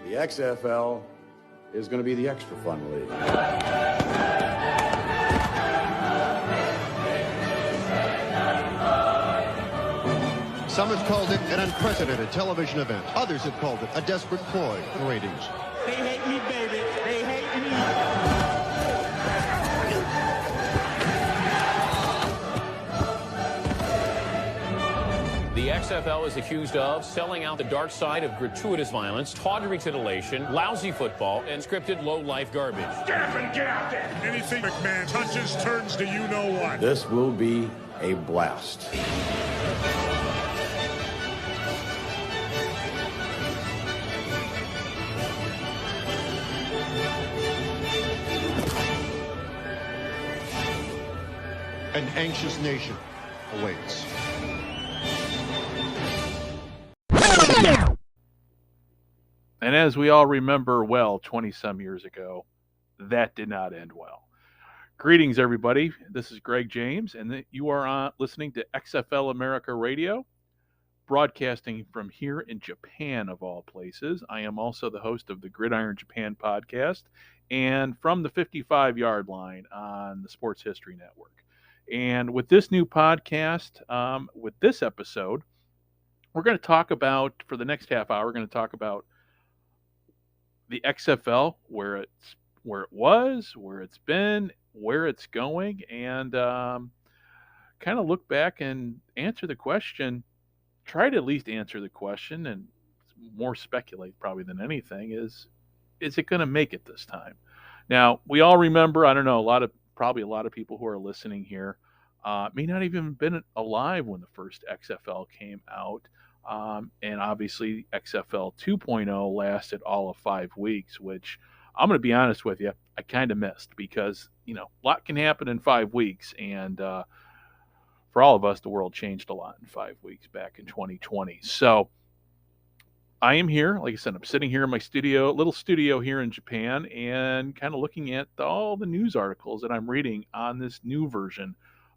The XFL is going to be the extra fun league. Some have called it an unprecedented television event. Others have called it a desperate ploy for ratings. They hate me, baby. They hate me. The XFL is accused of selling out the dark side of gratuitous violence, tawdry titillation, lousy football, and scripted low-life garbage. Get up and get out there! Anything McMahon touches turns to you-know-what. This will be a blast. An anxious nation awaits. And as we all remember well, 20-some years ago, that did not end well. Greetings, everybody. This is Greg James, and you are listening to XFL America Radio, broadcasting from here in Japan, of all places. I am also the host of the Gridiron Japan podcast and from the 55-yard line on the Sports History Network. And with this new podcast, with this episode, we're going to talk about, for the next half hour, we're going to talk about the XFL, where it was, where it's been, where it's going, and kind of look back and answer the question, try to at least answer the question, and more speculate probably than anything, is it going to make it this time? Now, we all remember, I don't know, probably a lot of people who are listening here may not even have been alive when the first XFL came out. And obviously XFL 2.0 lasted all of 5 weeks, which I'm going to be honest with you, I kind of missed because, a lot can happen in 5 weeks. And for all of us, the world changed a lot in 5 weeks back in 2020. So I am here. Like I said, I'm sitting here in my little studio here in Japan, and kind of looking at all the news articles that I'm reading on this new version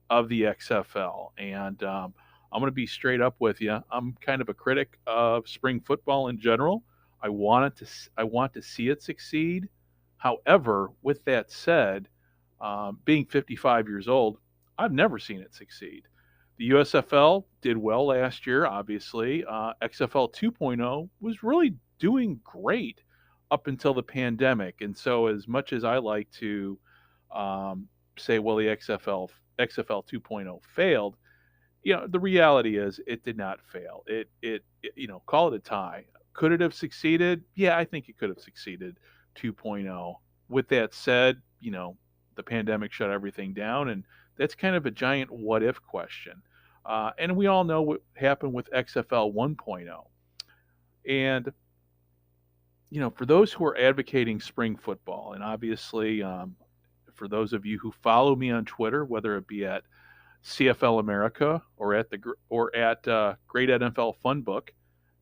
of the XFL. And I'm going to be straight up with you. I'm kind of a critic of spring football in general. I want to see it succeed. However, with that said, being 55 years old, I've never seen it succeed. The USFL did well last year, obviously. XFL 2.0 was really doing great up until the pandemic. And so as much as I like to say, well, the XFL 2.0 failed, the reality is it did not fail. It call it a tie. Could it have succeeded? Yeah, I think it could have succeeded 2.0. With that said, the pandemic shut everything down, and that's kind of a giant what if question. And we all know what happened with XFL 1.0. And, for those who are advocating spring football, and obviously for those of you who follow me on Twitter, whether it be at CFL America or at Great NFL Funbook,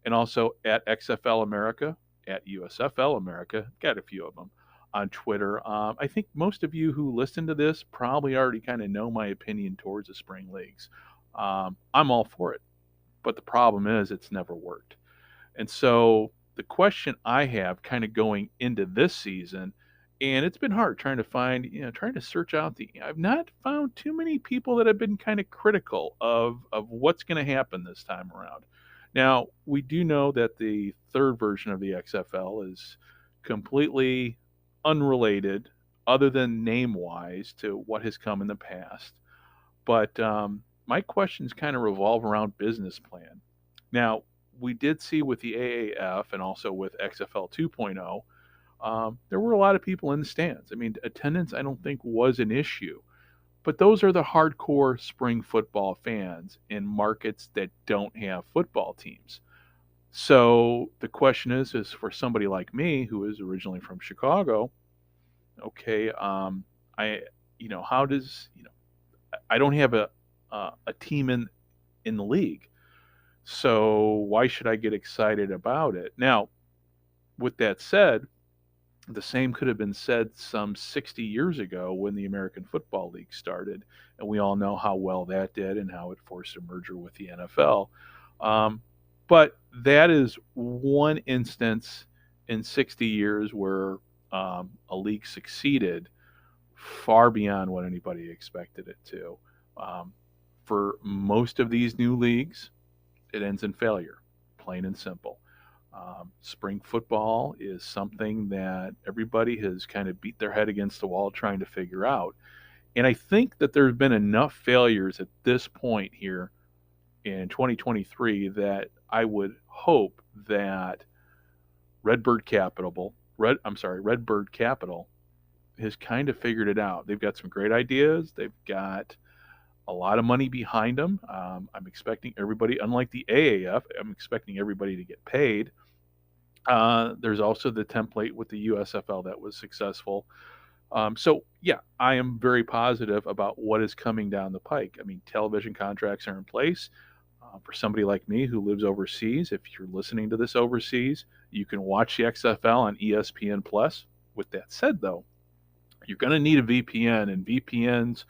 and also at XFL America, at USFL America, got a few of them on Twitter. I think most of you who listen to this probably already kind of know my opinion towards the spring leagues. I'm all for it, but the problem is it's never worked. And so the question I have kind of going into this season, and it's been hard trying to search out I've not found too many people that have been kind of critical of what's going to happen this time around. Now, we do know that the third version of the XFL is completely unrelated, other than name-wise, to what has come in the past. But my questions kind of revolve around business plan. Now, we did see with the AAF and also with XFL 2.0, there were a lot of people in the stands. I mean, attendance I don't think was an issue. But those are the hardcore spring football fans in markets that don't have football teams. So the question is for somebody like me, who is originally from Chicago, okay, how does, I don't have a team in the league. So why should I get excited about it? Now, with that said, the same could have been said some 60 years ago when the American Football League started, and we all know how well that did and how it forced a merger with the NFL. But that is one instance in 60 years where a league succeeded far beyond what anybody expected it to. For most of these new leagues, it ends in failure, plain and simple. Spring football is something that everybody has kind of beat their head against the wall trying to figure out. And I think that there's been enough failures at this point here in 2023 that I would hope that Redbird Capital has kind of figured it out. They've got some great ideas. They've got a lot of money behind them. I'm expecting everybody, unlike the AAF, I'm expecting everybody to get paid. There's also the template with the USFL that was successful. So, yeah, I am very positive about what is coming down the pike. I mean, television contracts are in place. For somebody like me who lives overseas, if you're listening to this overseas, you can watch the XFL on ESPN Plus. With that said, though, you're going to need a VPN, and VPNs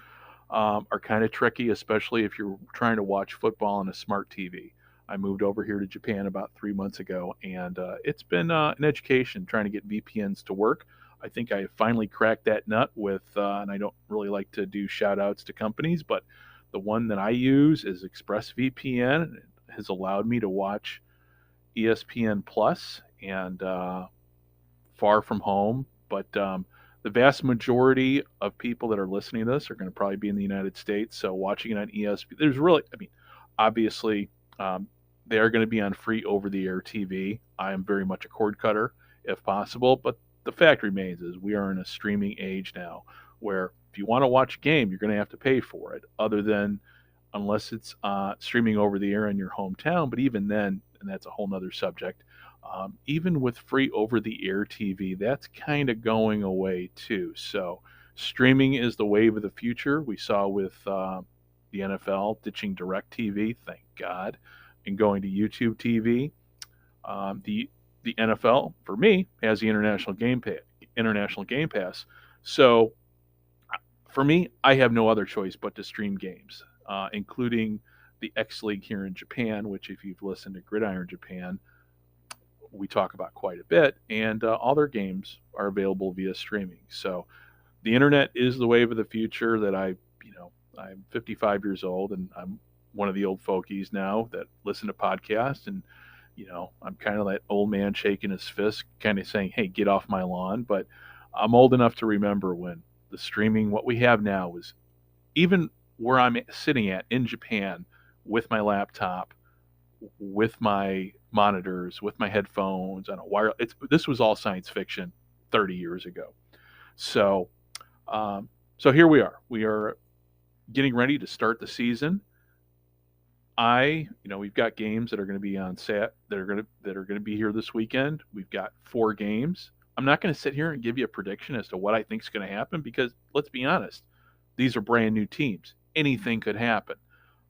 are kind of tricky, especially if you're trying to watch football on a smart TV. I moved over here to Japan about 3 months ago, and it's been an education trying to get VPNs to work. I think I finally cracked that nut with, and I don't really like to do shout outs to companies, but the one that I use is ExpressVPN. It has allowed me to watch ESPN Plus and far from home. But the vast majority of people that are listening to this are going to probably be in the United States. So watching it on ESPN, obviously, they are going to be on free over-the-air TV. I am very much a cord cutter if possible, but the fact remains is we are in a streaming age now where if you want to watch a game, you're going to have to pay for it, unless it's streaming over the air in your hometown. But even then, and that's a whole nother subject, even with free over the air TV, that's kind of going away too. So streaming is the wave of the future. We saw with the NFL ditching DirecTV, thank God, and going to YouTube TV. The NFL, for me, has the International Game Pass. So for me, I have no other choice but to stream games, including the X League here in Japan, which if you've listened to Gridiron Japan, we talk about quite a bit, and all their games are available via streaming. So the internet is the wave of the future that I'm 55 years old, and I'm one of the old fogies now that listen to podcasts, and I'm kind of that old man shaking his fist, kind of saying, hey, get off my lawn. But I'm old enough to remember when the streaming, what we have now, was even where I'm sitting at in Japan with my laptop, with my monitors, with my headphones on a wire. This was all science fiction 30 years ago. So here we are. We are getting ready to start the season. We've got games that are going to be on set that are going to be here this weekend. We've got 4 games. I'm not going to sit here and give you a prediction as to what I think is going to happen because let's be honest, these are brand new teams. Anything could happen.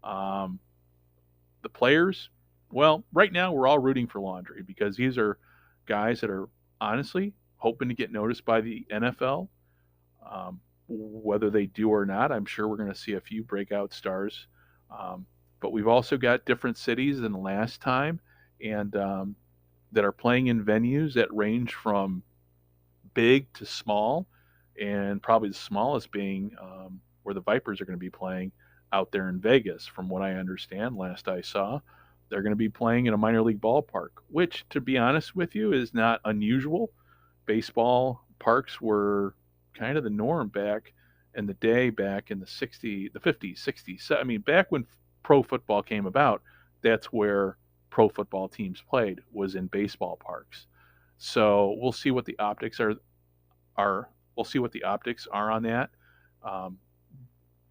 The players, well, right now we're all rooting for Laundry because these are guys that are honestly hoping to get noticed by the NFL. Whether they do or not, I'm sure we're going to see a few breakout stars. But we've also got different cities than last time, and that are playing in venues that range from big to small, and probably the smallest being where the Vipers are going to be playing out there in Vegas. From what I understand, last I saw, they're going to be playing in a minor league ballpark, which, to be honest with you, is not unusual. Baseball parks were kind of the norm back in the day, back in the 50s, 60s. I mean, back when pro football came about, that's where pro football teams played, was in baseball parks. So we'll see what the optics are. We'll see what the optics are on that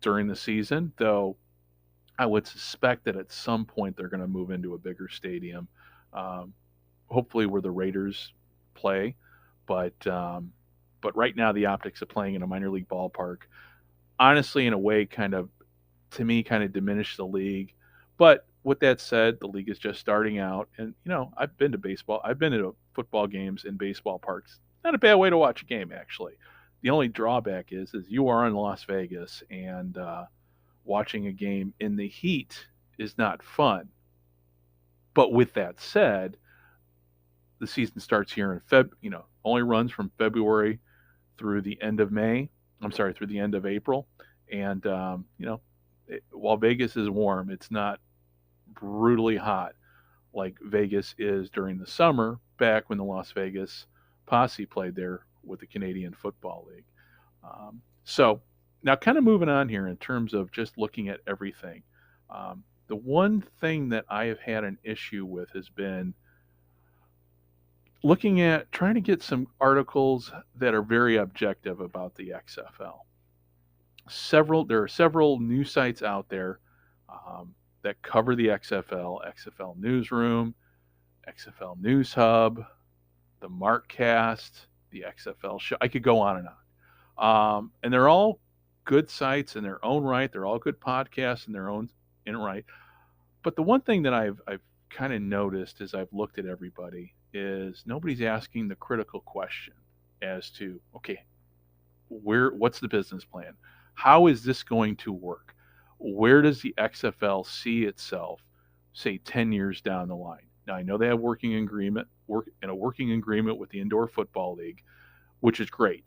during the season. Though I would suspect that at some point they're going to move into a bigger stadium, hopefully where the Raiders play. But right now the optics of playing in a minor league ballpark, honestly, in a way, kind of diminish the league. But with that said, the league is just starting out, and I've been to baseball. I've been to football games in baseball parks. Not a bad way to watch a game, actually. The only drawback is you are in Las Vegas, and watching a game in the heat is not fun. But with that said, the season starts here in only runs from February through the end of May. I'm sorry, through the end of April. And, while Vegas is warm, it's not brutally hot like Vegas is during the summer, back when the Las Vegas Posse played there with the Canadian Football League. So now kind of moving on here in terms of just looking at everything. The one thing that I have had an issue with has been looking at trying to get some articles that are very objective about the XFL. There are several news sites out there that cover the XFL, XFL Newsroom, XFL News Hub, the Markcast, the XFL Show. I could go on and on. And they're all good sites in their own right. They're all good podcasts in their own right. But the one thing that I've kind of noticed as I've looked at everybody is nobody's asking the critical question as to, okay, what's the business plan? How is this going to work? Where does the XFL see itself, say, 10 years down the line? Now, I know they have working agreement with the Indoor Football League, which is great.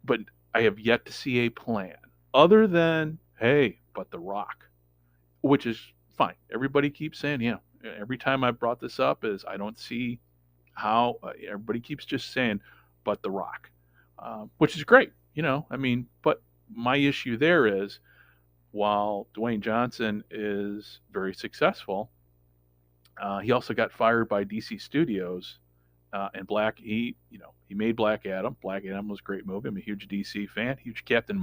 But I have yet to see a plan other than, hey, but The Rock, which is fine. Everybody keeps saying, every time I brought this up is I don't see how everybody keeps just saying, but The Rock, which is great. But my issue there is, while Dwayne Johnson is very successful, he also got fired by DC Studios, and he made Black Adam. Black Adam was a great movie. I'm a huge DC fan, huge Captain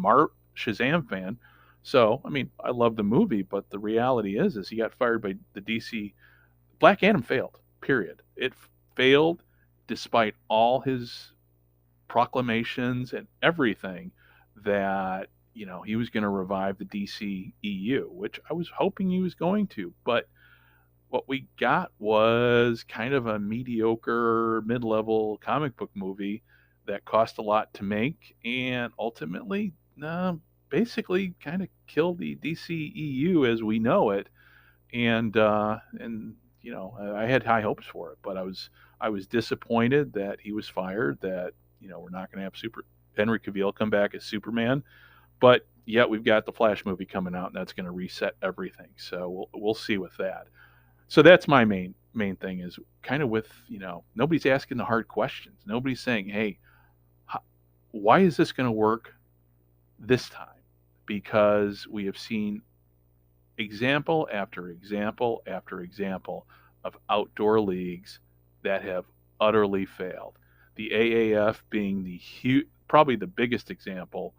Shazam fan. So, I love the movie, but the reality is he got fired by the DC. Black Adam failed, period. It failed despite all his proclamations and everything that, he was going to revive the DC EU, which I was hoping he was going to. But what we got was kind of a mediocre mid-level comic book movie that cost a lot to make and ultimately basically kind of killed the DC EU as we know it. And I had high hopes for it, but I was disappointed that he was fired, that we're not going to have Henry Cavill come back as Superman, but yet we've got the Flash movie coming out, and that's going to reset everything. So we'll see with that. So that's my main thing is kind of with, nobody's asking the hard questions. Nobody's saying, hey, why is this going to work this time? Because we have seen example after example after example of outdoor leagues that have utterly failed. The AAF being probably the biggest example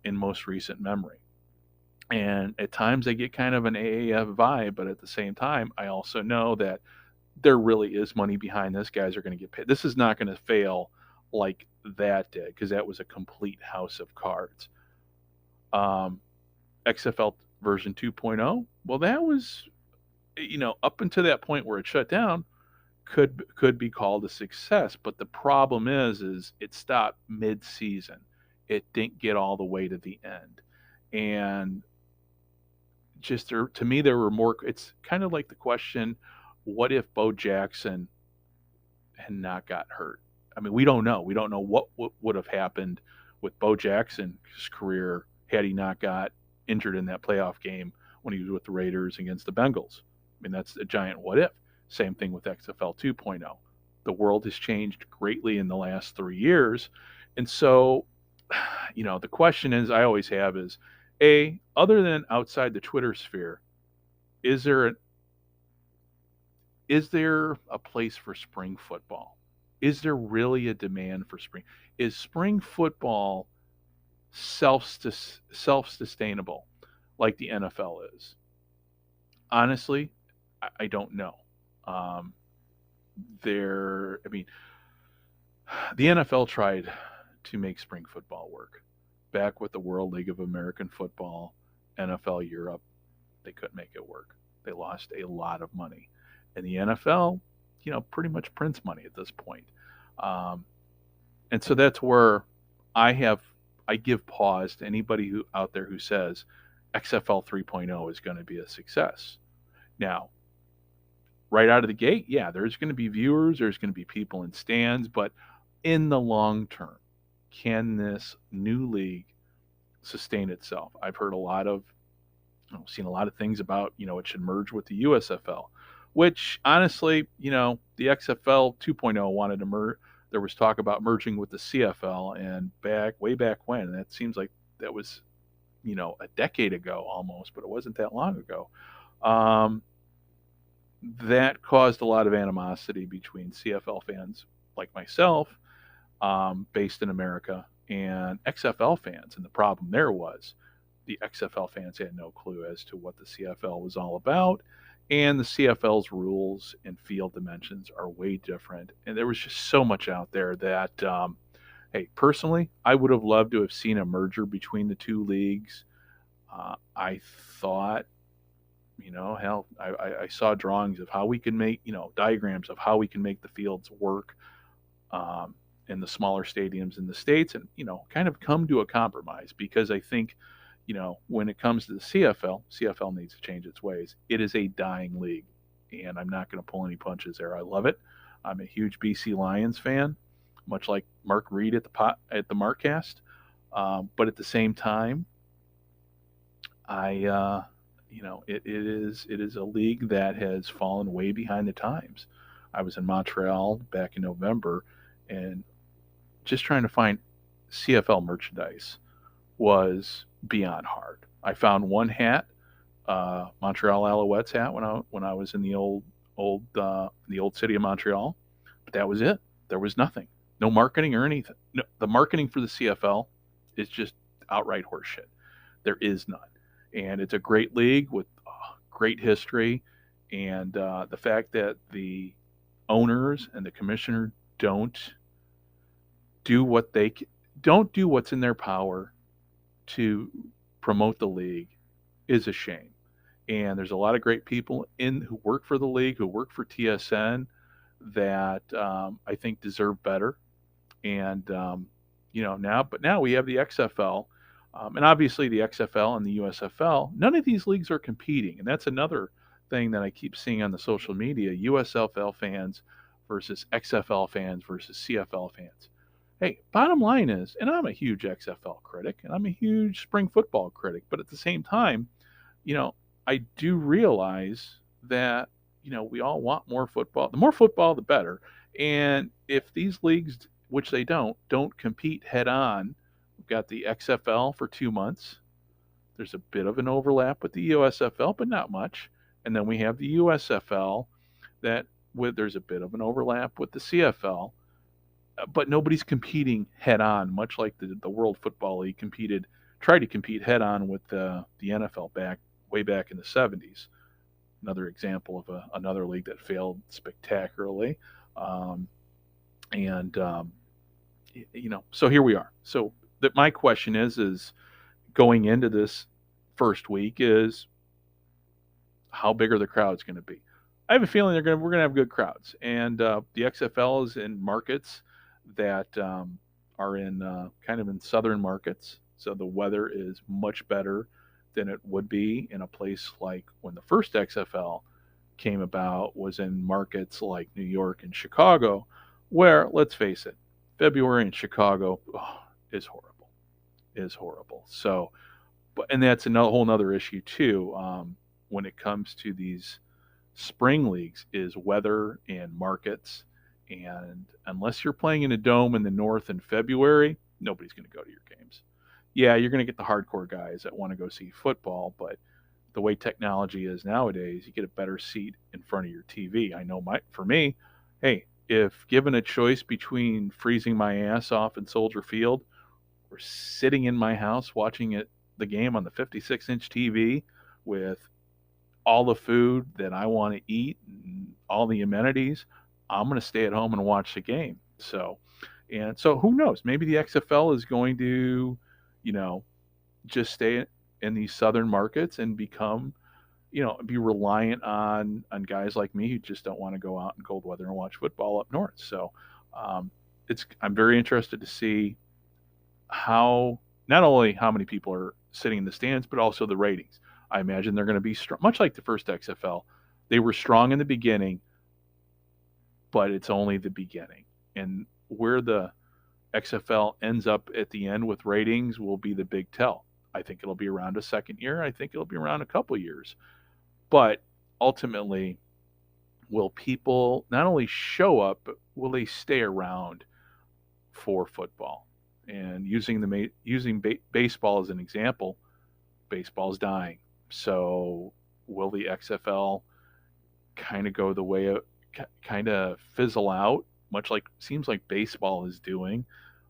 in most recent memory. And at times I get kind of an AAF vibe, but at the same time, I also know that there really is money behind this. Guys are going to get paid. This is not going to fail like that did, because that was a complete house of cards. XFL version 2.0, well, that was, up until that point where it shut down, could be called a success. But the problem is it stopped mid-season. It didn't get all the way to the end. And just to me, there were more. It's kind of like the question, what if Bo Jackson had not got hurt? We don't know. We don't know what would have happened with Bo Jackson's career had he not got injured in that playoff game when he was with the Raiders against the Bengals. That's a giant what if. Same thing with XFL 2.0. The world has changed greatly in the last 3 years. And so, the question I always have is, other than outside the Twitter sphere, is there a place for spring football? Is there really a demand for spring? Is spring football self-sustainable like the NFL is? Honestly, I don't know. The NFL tried to make spring football work. Back with the World League of American Football, NFL Europe, they couldn't make it work. They lost a lot of money. And the NFL, pretty much prints money at this point. And so that's where I give pause to anybody out there who says XFL 3.0 is going to be a success. Now, right out of the gate, yeah, there's going to be viewers, there's going to be people in stands, but in the long term, can this new league sustain itself? I've heard a lot of, seen a lot of things about, it should merge with the USFL, which honestly, the XFL 2.0 wanted to merge. There was talk about merging with the CFL, and way back when, that seems like that was, a decade ago almost, but it wasn't that long ago. That caused a lot of animosity between CFL fans like myself, based in America, and XFL fans. And the problem there was the XFL fans had no clue as to what the CFL was all about. And the CFL's rules and field dimensions are way different. And there was just so much out there that, hey, personally, I would have loved to have seen a merger between the two leagues. I thought, hell, I saw drawings of how we can make, diagrams of how we can make the fields work in the smaller stadiums in the States, and, kind of come to a compromise, because I think, when it comes to the CFL needs to change its ways. It is a dying league, and I'm not going to pull any punches there. I love it. I'm a huge BC Lions fan, much like Mark Reed at the Markcast. But at the same time, it is a league that has fallen way behind the times. I was in Montreal back in November, and just trying to find CFL merchandise was beyond hard. I found one hat, Montreal Alouettes hat, when I was in the old city of Montreal, but that was it. There was nothing, no marketing or anything. No, the marketing for the CFL is just outright horseshit. There is none, and it's a great league with great history, and the fact that the owners and the commissioner don't do what's in their power to promote the league is a shame. And there's a lot of great people who work for the league, who work for TSN, that I think deserve better. And now we have the XFL, and obviously the XFL and the USFL. None of these leagues are competing, and that's another thing that I keep seeing on the social media: USFL fans versus XFL fans versus CFL fans. Hey, bottom line is, and I'm a huge XFL critic, and I'm a huge spring football critic, but at the same time, I do realize that, we all want more football. The more football, the better. And if these leagues, which they don't compete head on, we've got the XFL for 2 months. There's a bit of an overlap with the USFL, but not much. And then we have the USFL there's a bit of an overlap with the CFL. But nobody's competing head on, much like the World Football League tried to compete head on with the NFL way back in the 70s. Another example of another league that failed spectacularly. So here we are. So my question is going into this first week is, how big are the crowds going to be? I have a feeling we're going to have good crowds, and the XFL is in markets that are in kind of in southern markets, so the weather is much better than it would be in a place like when the first XFL came about, was in markets like New York and Chicago, where, let's face it, February in Chicago is horrible. So, and that's whole nother issue too, when it comes to these spring leagues, is weather and markets. And unless you're playing in a dome in the north in February, nobody's going to go to your games. Yeah, you're going to get the hardcore guys that want to go see football, but the way technology is nowadays, you get a better seat in front of your TV. I know for me, hey, if given a choice between freezing my ass off in Soldier Field or sitting in my house watching the game on the 56-inch TV with all the food that I want to eat and all the amenities, I'm going to stay at home and watch the game. So who knows? Maybe the XFL is going to, just stay in these southern markets and become, be reliant on guys like me who just don't want to go out in cold weather and watch football up north. So I'm very interested to see not only how many people are sitting in the stands, but also the ratings. I imagine they're going to be strong, much like the first XFL. they were strong in the beginning, but it's only the beginning. And where the XFL ends up at the end with ratings will be the big tell. I think it'll be around a second year. I think it'll be around a couple years. But ultimately, will people not only show up, but will they stay around for football? And using baseball as an example, baseball's dying. So will the XFL kind of go the way of kind of fizzle out, much like seems like baseball is doing,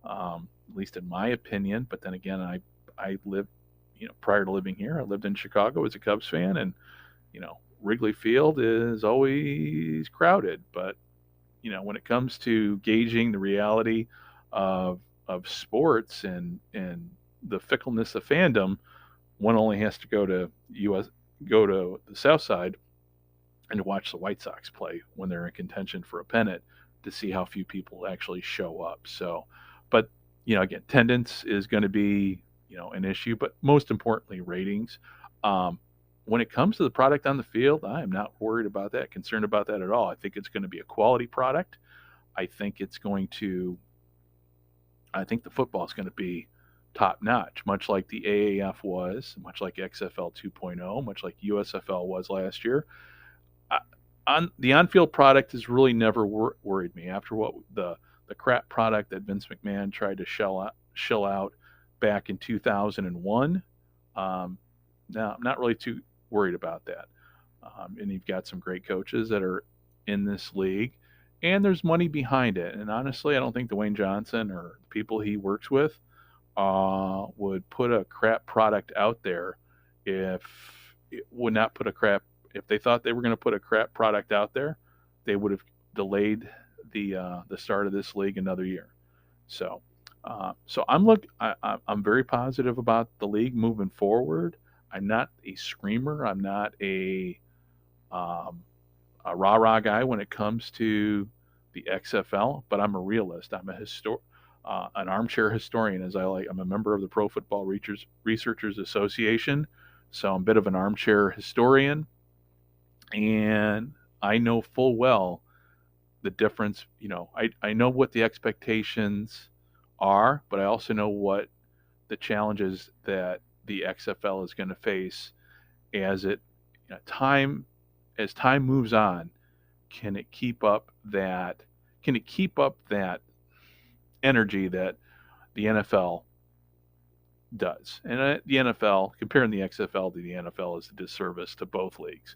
at least in my opinion. But then again, I lived, prior to living here, I lived in Chicago as a Cubs fan, and Wrigley Field is always crowded. But when it comes to gauging the reality of sports and the fickleness of fandom, one only has to go to the South Side and to watch the White Sox play when they're in contention for a pennant to see how few people actually show up. So, but again, attendance is going to be an issue, but most importantly, ratings. When it comes to the product on the field, I am not worried about that, concerned about that at all. I think it's going to be a quality product. I think the football is going to be top notch, much like the AAF was, much like XFL 2.0, much like USFL was last year. The on-field product has really never worried me. After what the crap product that Vince McMahon tried to shill out back in 2001, now I'm not really too worried about that. And you've got some great coaches that are in this league, and there's money behind it. And honestly, I don't think Dwayne Johnson or the people he works with would put a crap product out there if they thought they were going to put a crap product out there, they would have delayed the start of this league another year. So I'm very positive about the league moving forward. I'm not a screamer. I'm not a rah-rah guy when it comes to the XFL, but I'm a realist. I'm an armchair historian, I'm a member of the Pro Football Researchers Association, so I'm a bit of an armchair historian, and I know full well the difference. I know what the expectations are, but I also know what the challenges that the XFL is going to face as time moves on. Can it keep up that energy that the NFL does? And the NFL, comparing the XFL to the NFL, is a disservice to both leagues.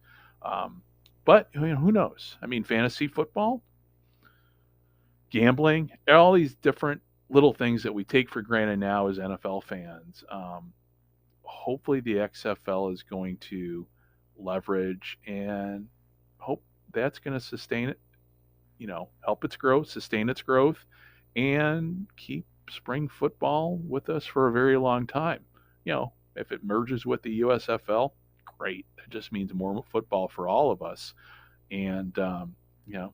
But who knows? I mean, fantasy football, gambling, all these different little things that we take for granted now as NFL fans. Hopefully the XFL is going to leverage and hope that's going to sustain it, help its growth, sustain its growth, and keep spring football with us for a very long time. If it merges with the USFL, great. That just means more football for all of us. And, and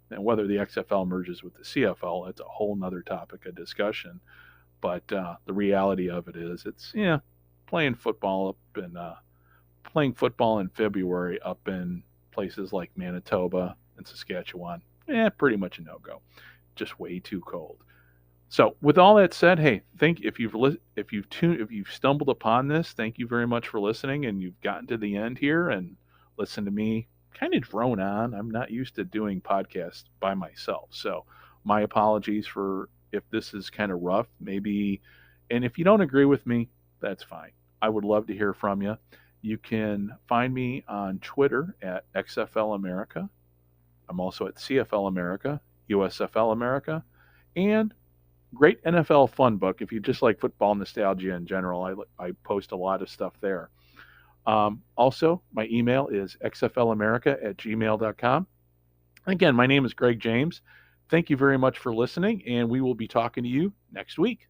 whether the XFL merges with the CFL, that's a whole nother topic of discussion. But the reality of it is playing football in February up in places like Manitoba and Saskatchewan, pretty much a no-go. Just way too cold. So with all that said, hey, if you've stumbled upon this, thank you very much for listening, and you've gotten to the end here and listened to me kind of drone on. I'm not used to doing podcasts by myself, so my apologies for if this is kind of rough, maybe. And if you don't agree with me, that's fine. I would love to hear from you. You can find me on Twitter at XFL America. I'm also at CFL America, USFL America, and great NFL fun book. If you just like football nostalgia in general, I post a lot of stuff there. Also, my email is xflamerica@gmail.com. Again, my name is Greg James. Thank you very much for listening, and we will be talking to you next week.